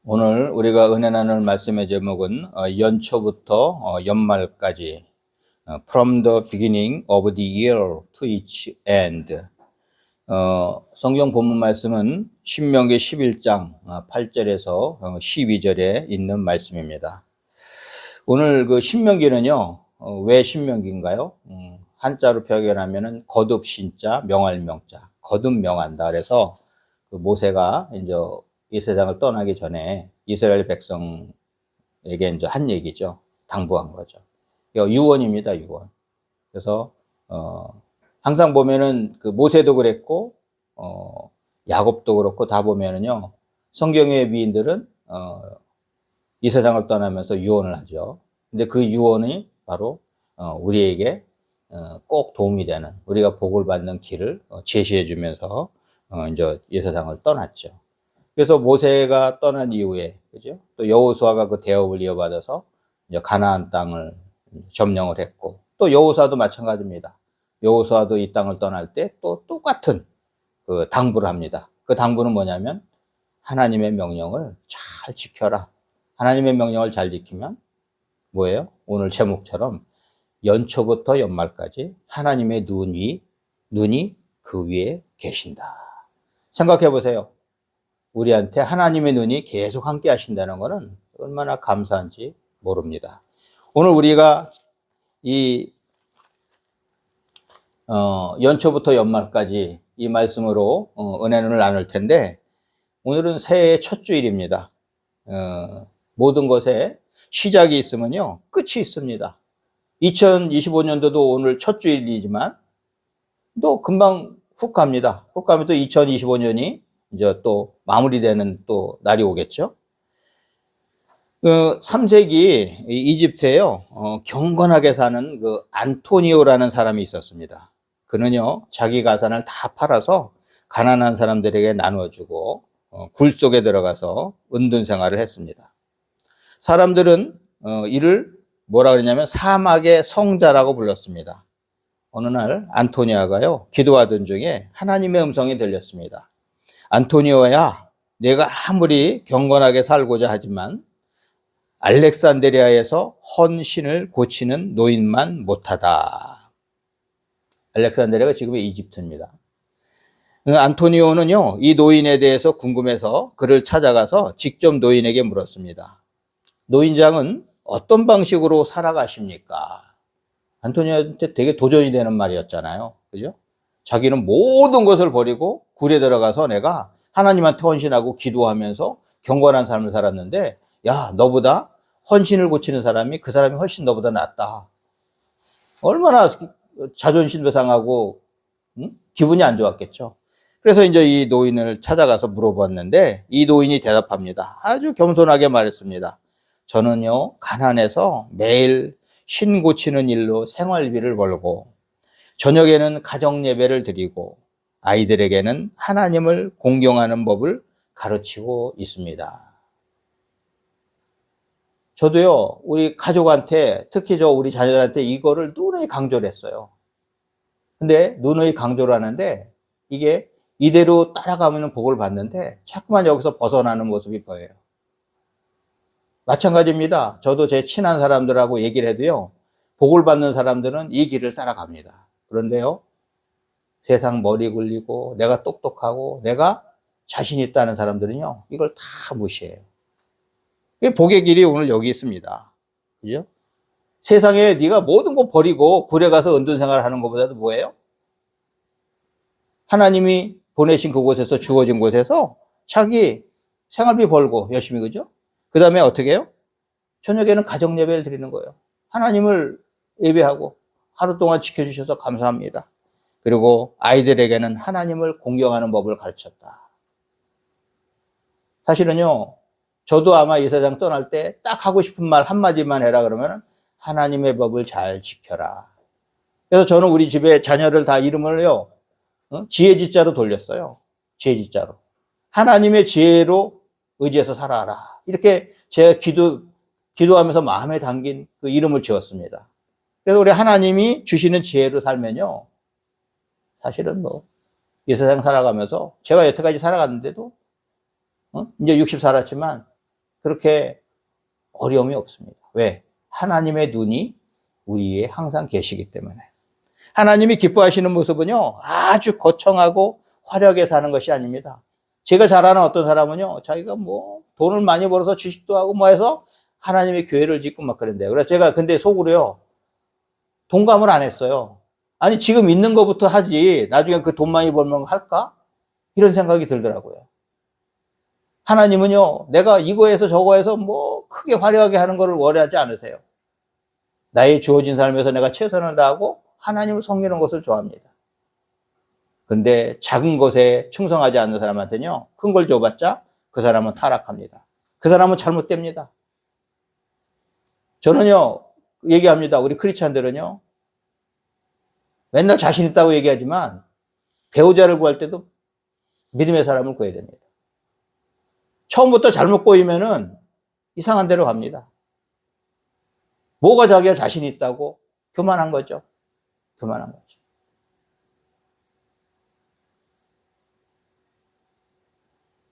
오늘 우리가 은혜 나눌 말씀의 제목은 연초부터 연말까지 From the beginning of the year to its end. 성경 본문 말씀은 신명기 11장 8절에서 12절에 있는 말씀입니다. 오늘 그 신명기는요, 왜 신명기인가요? 한자로 표현하면은 거듭 신자, 명할 명자, 거듭 명한다. 그래서 그 모세가 이제 이 세상을 떠나기 전에 이스라엘 백성에게 이제 한 얘기죠. 당부한 거죠. 유언입니다, 유언. 그래서, 항상 보면은 그 모세도 그랬고, 야곱도 그렇고 다 보면은요, 성경의 위인들은, 이 세상을 떠나면서 유언을 하죠. 근데 그 유언이 바로, 우리에게, 꼭 도움이 되는, 우리가 복을 받는 길을 제시해 주면서, 이제 이 세상을 떠났죠. 그래서 모세가 떠난 이후에, 그죠? 또 여호수아가 그 대업을 이어받아서 이제 가나안 땅을 점령을 했고, 또 여호수아도 마찬가지입니다. 여호수아도 이 땅을 떠날 때 또 똑같은 그 당부를 합니다. 그 당부는 뭐냐면 하나님의 명령을 잘 지켜라. 하나님의 명령을 잘 지키면 뭐예요? 오늘 제목처럼 연초부터 연말까지 하나님의 눈이 그 위에 계신다. 생각해 보세요. 우리한테 하나님의 눈이 계속 함께 하신다는 것은 얼마나 감사한지 모릅니다. 오늘 우리가 이 연초부터 연말까지 이 말씀으로 은혜를 나눌 텐데, 오늘은 새해의 첫 주일입니다. 모든 것에 시작이 있으면요 끝이 있습니다. 2025년도도 오늘 첫 주일이지만 또 금방 훅 갑니다. 훅 가면 또 2025년이 이제 또 마무리되는 또 날이 오겠죠. 3세기 이집트에요, 경건하게 사는 그 안토니오라는 사람이 있었습니다. 그는요, 자기 가산을 다 팔아서 가난한 사람들에게 나눠주고, 굴 속에 들어가서 은둔 생활을 했습니다. 사람들은, 이를 뭐라 그러냐면 사막의 성자라고 불렀습니다. 어느 날 안토니아가요, 기도하던 중에 하나님의 음성이 들렸습니다. 안토니오야, 내가 아무리 경건하게 살고자 하지만 알렉산드리아에서 헌신을 고치는 노인만 못하다. 알렉산드리아가 지금의 이집트입니다. 안토니오는요, 이 노인에 대해서 궁금해서 그를 찾아가서 직접 노인에게 물었습니다. 노인장은 어떤 방식으로 살아가십니까? 안토니오한테 되게 도전이 되는 말이었잖아요. 그죠? 자기는 모든 것을 버리고 굴에 들어가서 내가 하나님한테 헌신하고 기도하면서 경건한 삶을 살았는데, 야, 너보다 헌신을 고치는 사람이, 그 사람이 훨씬 너보다 낫다. 얼마나 자존심도 상하고, 기분이 안 좋았겠죠. 그래서 이제 이 노인을 찾아가서 물어봤는데, 이 노인이 대답합니다. 아주 겸손하게 말했습니다. 저는요, 가난해서 매일 신 고치는 일로 생활비를 벌고, 저녁에는 가정 예배를 드리고, 아이들에게는 하나님을 공경하는 법을 가르치고 있습니다. 저도요, 우리 가족한테, 특히 우리 자녀들한테 이거를 누누이 강조를 했어요. 근데 누누이 강조를 하는데 이게 이대로 따라가면 복을 받는데 자꾸만 여기서 벗어나는 모습이 보여요. 마찬가지입니다. 저도 제 친한 사람들하고 얘기를 해도요, 복을 받는 사람들은 이 길을 따라갑니다. 그런데요, 세상 머리 굴리고 내가 똑똑하고 내가 자신 있다는 사람들은요, 이걸 다 무시해요. 복의 길이 오늘 여기 있습니다. 그죠? 세상에 네가 모든 거 버리고 굴에 가서 은둔 생활을 하는 것보다도 뭐예요? 하나님이 보내신 그곳에서, 주어진 곳에서 자기 생활비 벌고 열심히, 그죠? 그 다음에 어떻게 해요? 저녁에는 가정 예배를 드리는 거예요. 하나님을 예배하고 하루 동안 지켜주셔서 감사합니다. 그리고 아이들에게는 하나님을 공경하는 법을 가르쳤다. 사실은요, 저도 아마 이 세상 떠날 때 딱 하고 싶은 말 한마디만 해라 그러면 하나님의 법을 잘 지켜라. 그래서 저는 우리 집에 자녀를 다 이름을요, 지혜지자로 돌렸어요. 지혜지자로. 하나님의 지혜로 의지해서 살아라. 이렇게 제가 기도하면서 마음에 담긴 그 이름을 지었습니다. 그래서 우리 하나님이 주시는 지혜로 살면요, 사실은 이 세상 살아가면서 제가 여태까지 살아갔는데도, 이제 60 살았지만 그렇게 어려움이 없습니다. 왜? 하나님의 눈이 우리에 항상 계시기 때문에. 하나님이 기뻐하시는 모습은요, 아주 거창하고 화려하게 사는 것이 아닙니다. 제가 잘 아는 어떤 사람은요, 자기가 뭐 돈을 많이 벌어서 주식도 하고 뭐 해서 하나님의 교회를 짓고 막 그런데요. 그래서 제가 근데 속으로요, 동감을 안 했어요. 아니, 지금 있는 것부터 하지, 나중에 그 돈 많이 벌면 할까? 이런 생각이 들더라고요. 하나님은요, 내가 이거 해서 저거 해서 뭐 크게 화려하게 하는 거를 원하지 않으세요. 나의 주어진 삶에서 내가 최선을 다하고 하나님을 섬기는 것을 좋아합니다. 근데 작은 것에 충성하지 않는 사람한테는요, 큰 걸 줘봤자 그 사람은 타락합니다. 그 사람은 잘못됩니다. 저는요, 얘기합니다. 우리 크리스찬들은요, 맨날 자신 있다고 얘기하지만 배우자를 구할 때도 믿음의 사람을 구해야 됩니다. 처음부터 잘못 꼬이면은 이상한 데로 갑니다. 뭐가 자기가 자신 있다고? 교만한 거죠. 교만한 거죠.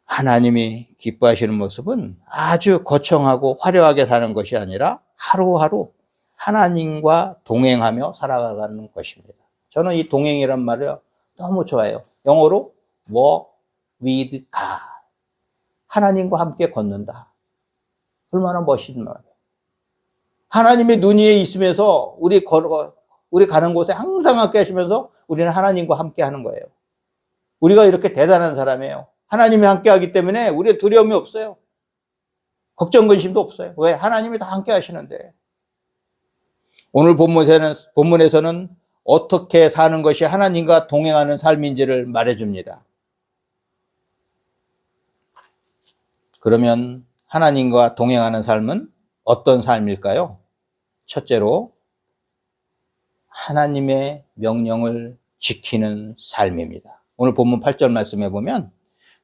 하나님이 기뻐하시는 모습은 아주 거창하고 화려하게 사는 것이 아니라 하루하루 하나님과 동행하며 살아가는 것입니다. 저는 이 동행이란 말을 너무 좋아해요. 영어로 walk with God. 하나님과 함께 걷는다. 얼마나 멋있는 말이에요. 하나님의 눈 위에 있으면서 우리 가는 곳에 항상 함께 하시면서 우리는 하나님과 함께 하는 거예요. 우리가 이렇게 대단한 사람이에요. 하나님이 함께 하기 때문에 우리의 두려움이 없어요. 걱정, 근심도 없어요. 왜? 하나님이 다 함께 하시는데. 오늘 본문에서는 어떻게 사는 것이 하나님과 동행하는 삶인지를 말해줍니다. 그러면 하나님과 동행하는 삶은 어떤 삶일까요? 첫째로 하나님의 명령을 지키는 삶입니다. 오늘 본문 8절 말씀해 보면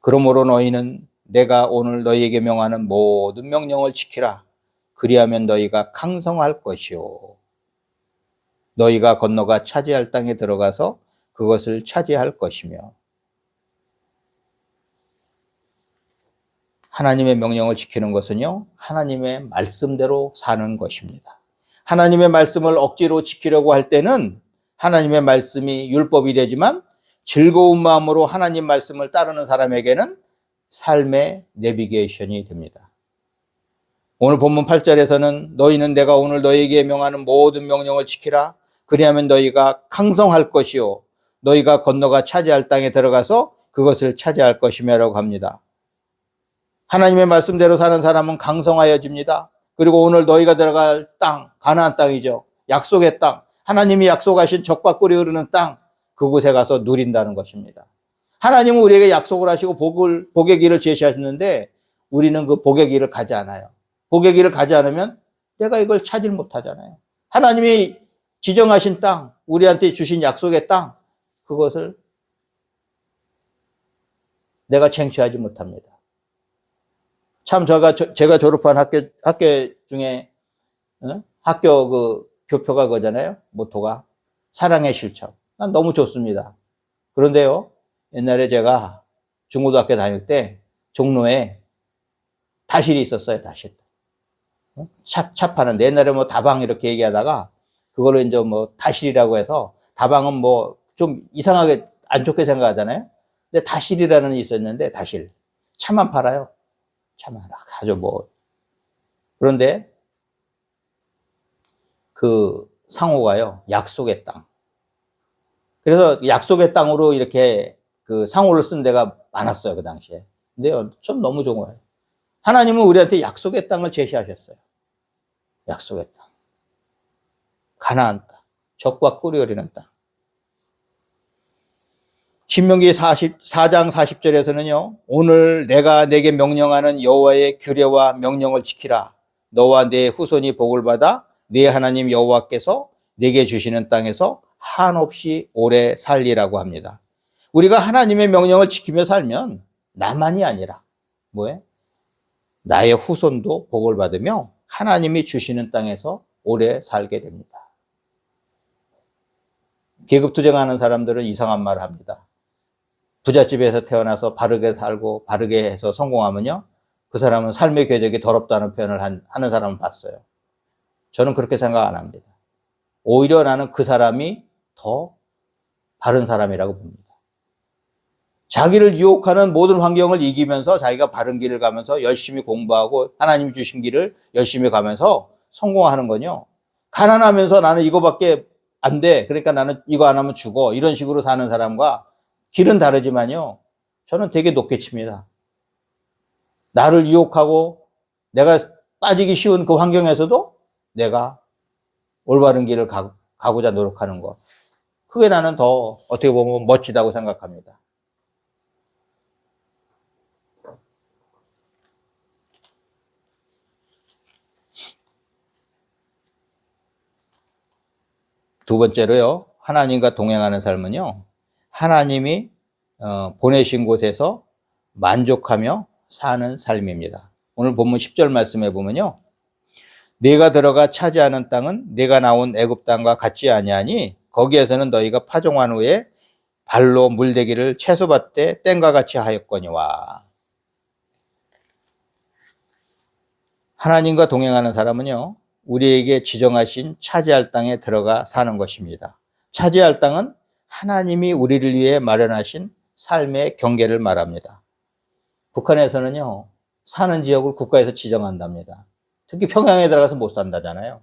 그러므로 너희는 내가 오늘 너희에게 명하는 모든 명령을 지키라. 그리하면 너희가 강성할 것이요. 너희가 건너가 차지할 땅에 들어가서 그것을 차지할 것이며. 하나님의 명령을 지키는 것은요, 하나님의 말씀대로 사는 것입니다. 하나님의 말씀을 억지로 지키려고 할 때는 하나님의 말씀이 율법이 되지만 즐거운 마음으로 하나님 말씀을 따르는 사람에게는 삶의 내비게이션이 됩니다. 오늘 본문 8절에서는 너희는 내가 오늘 너희에게 명하는 모든 명령을 지키라. 그리하면 너희가 강성할 것이요. 너희가 건너가 차지할 땅에 들어가서 그것을 차지할 것이며 라고 합니다. 하나님의 말씀대로 사는 사람은 강성하여집니다. 그리고 오늘 너희가 들어갈 땅, 가나안 땅이죠. 약속의 땅, 하나님이 약속하신 젖과 꿀이 흐르는 땅, 그곳에 가서 누린다는 것입니다. 하나님은 우리에게 약속을 하시고 복의 길을 제시하셨는데 우리는 그 복의 길을 가지 않아요. 복의 길을 가지 않으면 내가 이걸 찾지 못하잖아요. 하나님이 지정하신 땅, 우리한테 주신 약속의 땅, 그것을 내가 쟁취하지 못합니다. 참 제가 졸업한 학교 중에 학교 그 교표가 그거잖아요. 모토가 사랑의 실천. 난 너무 좋습니다. 그런데요, 옛날에 제가 중고등학교 다닐 때 종로에 다실이 있었어요. 다실. 차 파는데 옛날에 뭐 다방 이렇게 얘기하다가 그걸로 이제 뭐 다실이라고 해서 다방은 뭐 좀 이상하게 안 좋게 생각하잖아요. 근데 다실이라는 게 있었는데 다실 차만 팔아요. 차만 아주 뭐. 그런데 그 상호가요, 약속의 땅. 그래서 약속의 땅으로 이렇게 그 상호를 쓴 데가 많았어요, 그 당시에. 근데요, 좀 너무 좋은 거예요. 하나님은 우리한테 약속의 땅을 제시하셨어요. 약속의 땅. 가나안 땅. 젖과 꿀이 흐르는 땅. 신명기 4장 40절에서는요, 오늘 내가 내게 명령하는 여호와의 규례와 명령을 지키라. 너와 네 후손이 복을 받아 네 하나님 여호와께서 네게 주시는 땅에서 한없이 오래 살리라고 합니다. 우리가 하나님의 명령을 지키며 살면 나만이 아니라 뭐예요? 나의 후손도 복을 받으며 하나님이 주시는 땅에서 오래 살게 됩니다. 계급투쟁하는 사람들은 이상한 말을 합니다. 부잣집에서 태어나서 바르게 살고 바르게 해서 성공하면요, 그 사람은 삶의 궤적이 더럽다는 표현을 하는 사람을 봤어요. 저는 그렇게 생각 안 합니다. 오히려 나는 그 사람이 더 바른 사람이라고 봅니다. 자기를 유혹하는 모든 환경을 이기면서 자기가 바른 길을 가면서 열심히 공부하고 하나님 주신 길을 열심히 가면서 성공하는 건요. 가난하면서 나는 이거밖에 안 돼. 그러니까 나는 이거 안 하면 죽어. 이런 식으로 사는 사람과 길은 다르지만요. 저는 되게 높게 칩니다. 나를 유혹하고 내가 빠지기 쉬운 그 환경에서도 내가 올바른 길을 가고자 노력하는 것. 그게 나는 더 어떻게 보면 멋지다고 생각합니다. 두 번째로요. 하나님과 동행하는 삶은요. 하나님이 보내신 곳에서 만족하며 사는 삶입니다. 오늘 본문 10절 말씀에 보면요. 네가 들어가 차지하는 땅은 네가 나온 애굽 땅과 같지 아니하니 거기에서는 너희가 파종한 후에 발로 물대기를 채소밭 때 땡과 같이 하였거니와. 하나님과 동행하는 사람은요. 우리에게 지정하신 차지할 땅에 들어가 사는 것입니다. 차지할 땅은 하나님이 우리를 위해 마련하신 삶의 경계를 말합니다. 북한에서는요. 사는 지역을 국가에서 지정한답니다. 특히 평양에 들어가서 못 산다잖아요.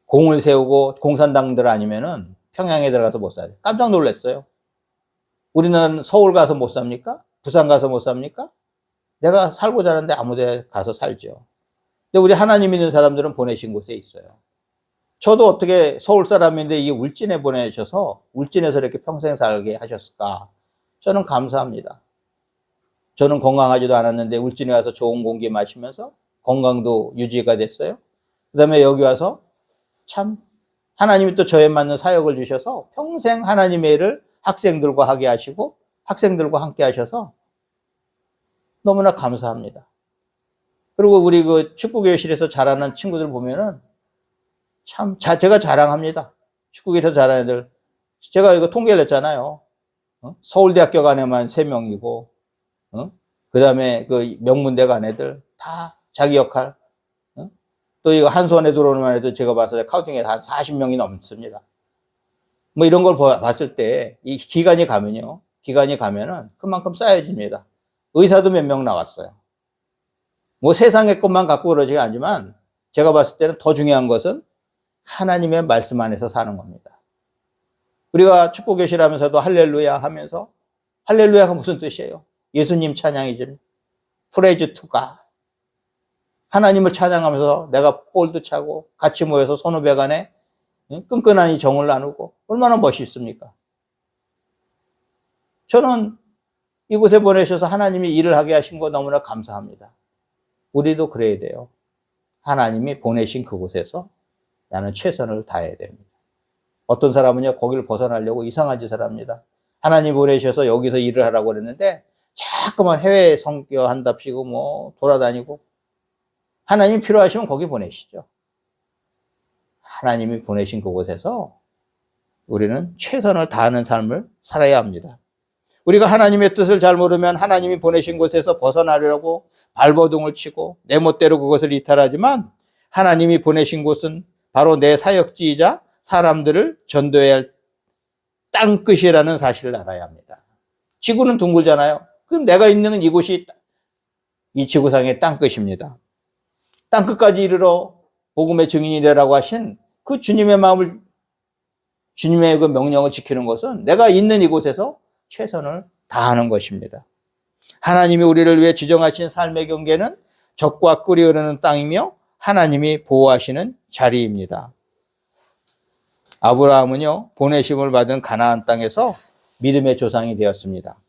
공을 세우고 공산당들 아니면은 평양에 들어가서 못 살아요. 깜짝 놀랐어요. 우리는 서울 가서 못 삽니까? 부산 가서 못 삽니까? 내가 살고자 하는데 아무 데 가서 살죠. 근데 우리 하나님 믿는 사람들은 보내신 곳에 있어요. 저도 어떻게 서울 사람인데 이 울진에 보내셔서 울진에서 이렇게 평생 살게 하셨을까? 저는 감사합니다. 저는 건강하지도 않았는데 울진에 와서 좋은 공기 마시면서 건강도 유지가 됐어요. 그 다음에 여기 와서 참 하나님이 또 저에 맞는 사역을 주셔서 평생 하나님의 일을 학생들과 하게 하시고 학생들과 함께 하셔서 너무나 감사합니다. 그리고 우리 그 축구교실에서 잘하는 친구들 보면은 참 제가 자랑합니다. 축구교실에서 잘하는 애들. 제가 이거 통계를 냈잖아요. 서울대학교 간 애만 3명이고, 그 다음에 그 명문대 간 애들 다 자기 역할. 또 이거 한수원에 들어오는 애도 제가 봤을 때 카운팅에 한 40명이 넘습니다. 뭐 이런 걸 봤을 때 이 기간이 가면요. 기간이 가면은 그만큼 쌓여집니다. 의사도 몇 명 나왔어요. 뭐 세상의 것만 갖고 그러지가 않지만 제가 봤을 때는 더 중요한 것은 하나님의 말씀 안에서 사는 겁니다. 우리가 축구 교실하면서도 할렐루야 하면서 할렐루야가 무슨 뜻이에요? 예수님 찬양이지. 프레이즈 투가. 하나님을 찬양하면서 내가 볼도 차고 같이 모여서 선후배 간에 끈끈한 이 정을 나누고 얼마나 멋있습니까? 저는 이곳에 보내셔서 하나님이 일을 하게 하신 거 너무나 감사합니다. 우리도 그래야 돼요. 하나님이 보내신 그곳에서 나는 최선을 다해야 됩니다. 어떤 사람은요, 거기를 벗어나려고 이상한 짓을 합니다. 하나님 보내셔서 여기서 일을 하라고 그랬는데 자꾸만 해외 선교 한답시고 뭐 돌아다니고 하나님이 필요하시면 거기 보내시죠. 하나님이 보내신 그곳에서 우리는 최선을 다하는 삶을 살아야 합니다. 우리가 하나님의 뜻을 잘 모르면 하나님이 보내신 곳에서 벗어나려고 발버둥을 치고 내 멋대로 그것을 이탈하지만 하나님이 보내신 곳은 바로 내 사역지이자 사람들을 전도해야 할 땅끝이라는 사실을 알아야 합니다. 지구는 둥글잖아요. 그럼 내가 있는 이곳이 이 지구상의 땅끝입니다. 땅끝까지 이르러 복음의 증인이 되라고 하신 그 주님의 마음을, 주님의 그 명령을 지키는 것은 내가 있는 이곳에서 최선을 다하는 것입니다. 하나님이 우리를 위해 지정하신 삶의 경계는 적과 꿀이 흐르는 땅이며 하나님이 보호하시는 자리입니다. 아브라함은요, 보내심을 받은 가나안 땅에서 믿음의 조상이 되었습니다.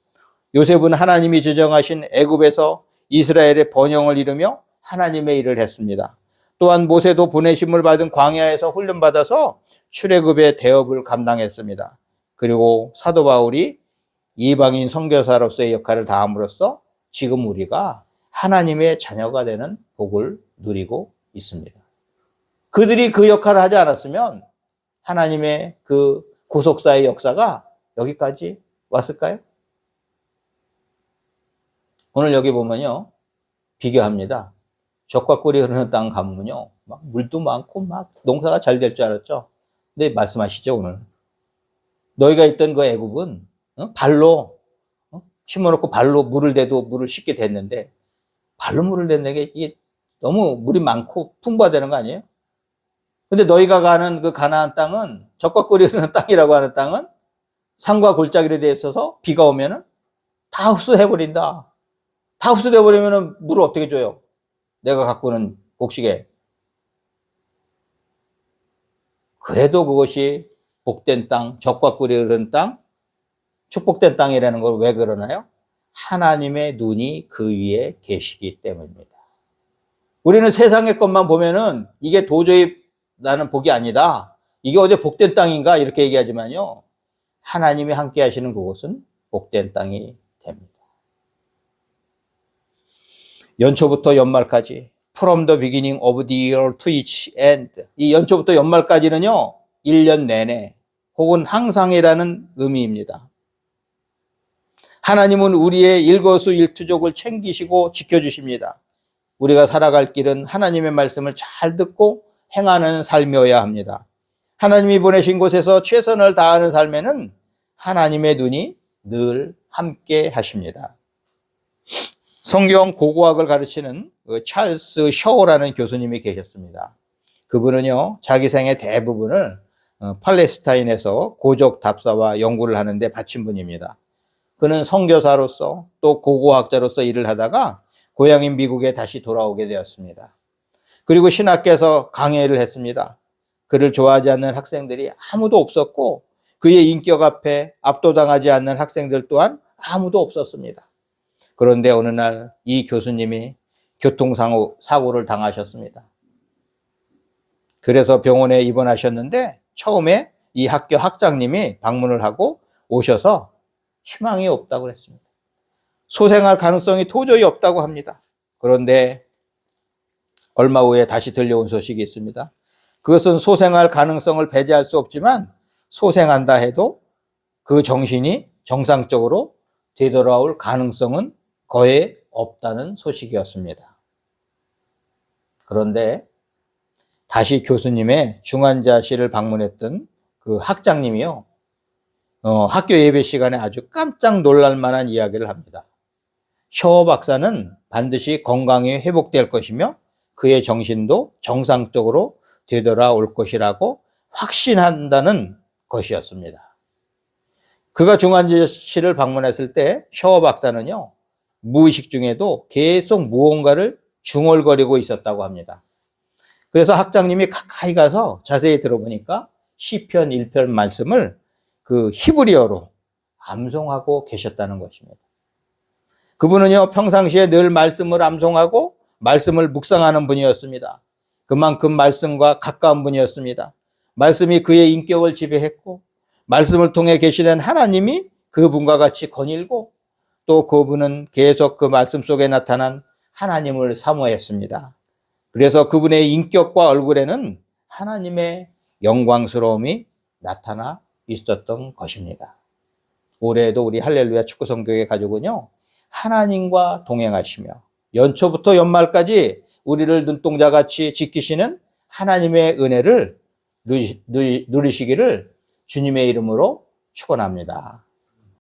요셉은 하나님이 지정하신 애굽에서 이스라엘의 번영을 이루며 하나님의 일을 했습니다. 또한 모세도 보내심을 받은 광야에서 훈련받아서 출애굽의 대업을 감당했습니다. 그리고 사도 바울이 이방인 선교사로서의 역할을 다함으로써 지금 우리가 하나님의 자녀가 되는 복을 누리고 있습니다. 그들이 그 역할을 하지 않았으면 하나님의 그 구속사의 역사가 여기까지 왔을까요? 오늘 여기 보면요. 비교합니다. 젖과 꿀이 흐르는 땅 가면요, 막 물도 많고 막 농사가 잘 될 줄 알았죠. 근데 말씀하시죠, 오늘. 너희가 있던 그 애굽은 발로 심어놓고 발로 물을 대도 물을 쉽게 댔는데, 발로 물을 댔는 게 이게 너무 물이 많고 풍부하다는 거 아니에요? 근데 너희가 가는 그 가나안 땅은, 젖과 꿀이 흐르는 땅이라고 하는 땅은 산과 골짜기로 되어 있어서 비가 오면은 다 흡수해버린다. 다 흡수돼버리면은 물을 어떻게 줘요? 내가 갖고 오는 곡식에. 그래도 그것이 복된 땅, 젖과 꿀이 흐르는 땅, 축복된 땅이라는 걸 왜 그러나요? 하나님의 눈이 그 위에 계시기 때문입니다. 우리는 세상의 것만 보면은 이게 도저히 나는 복이 아니다, 이게 어디 복된 땅인가, 이렇게 얘기하지만요, 하나님이 함께 하시는 그곳은 복된 땅이 됩니다. 연초부터 연말까지, from the beginning of the year to each end. 이 연초부터 연말까지는요, 1년 내내 혹은 항상이라는 의미입니다. 하나님은 우리의 일거수일투족을 챙기시고 지켜주십니다. 우리가 살아갈 길은 하나님의 말씀을 잘 듣고 행하는 삶이어야 합니다. 하나님이 보내신 곳에서 최선을 다하는 삶에는 하나님의 눈이 늘 함께 하십니다. 성경 고고학을 가르치는 찰스 셔우라는 교수님이 계셨습니다. 그분은요, 자기 생의 대부분을 팔레스타인에서 고적 답사와 연구를 하는데 바친 분입니다. 그는 선교사로서 또 고고학자로서 일을 하다가 고향인 미국에 다시 돌아오게 되었습니다. 그리고 신학교에서 강의를 했습니다. 그를 좋아하지 않는 학생들이 아무도 없었고, 그의 인격 앞에 압도당하지 않는 학생들 또한 아무도 없었습니다. 그런데 어느 날 이 교수님이 교통사고를 당하셨습니다. 그래서 병원에 입원하셨는데, 처음에 이 학교 학장님이 방문을 하고 오셔서 희망이 없다고 그랬습니다. 소생할 가능성이 도저히 없다고 합니다. 그런데 얼마 후에 다시 들려온 소식이 있습니다. 그것은 소생할 가능성을 배제할 수 없지만 소생한다 해도 그 정신이 정상적으로 되돌아올 가능성은 거의 없다는 소식이었습니다. 그런데 다시 교수님의 중환자실을 방문했던 그 학장님이요, 학교 예배 시간에 아주 깜짝 놀랄 만한 이야기를 합니다. 셔 박사는 반드시 건강이 회복될 것이며 그의 정신도 정상적으로 되돌아올 것이라고 확신한다는 것이었습니다. 그가 중환자실을 방문했을 때 셔 박사는요, 무의식 중에도 계속 무언가를 중얼거리고 있었다고 합니다. 그래서 학장님이 가까이 가서 자세히 들어보니까 시편 1편 말씀을 그 히브리어로 암송하고 계셨다는 것입니다. 그분은요, 평상시에 늘 말씀을 암송하고 말씀을 묵상하는 분이었습니다. 그만큼 말씀과 가까운 분이었습니다. 말씀이 그의 인격을 지배했고, 말씀을 통해 계시된 하나님이 그분과 같이 거닐고, 또 그분은 계속 그 말씀 속에 나타난 하나님을 사모했습니다. 그래서 그분의 인격과 얼굴에는 하나님의 영광스러움이 나타나 있었던 것입니다. 올해에도 우리 할렐루야 축구성교회 가족은요, 하나님과 동행하시며 연초부터 연말까지 우리를 눈동자같이 지키시는 하나님의 은혜를 누리시기를 주님의 이름으로 축원합니다.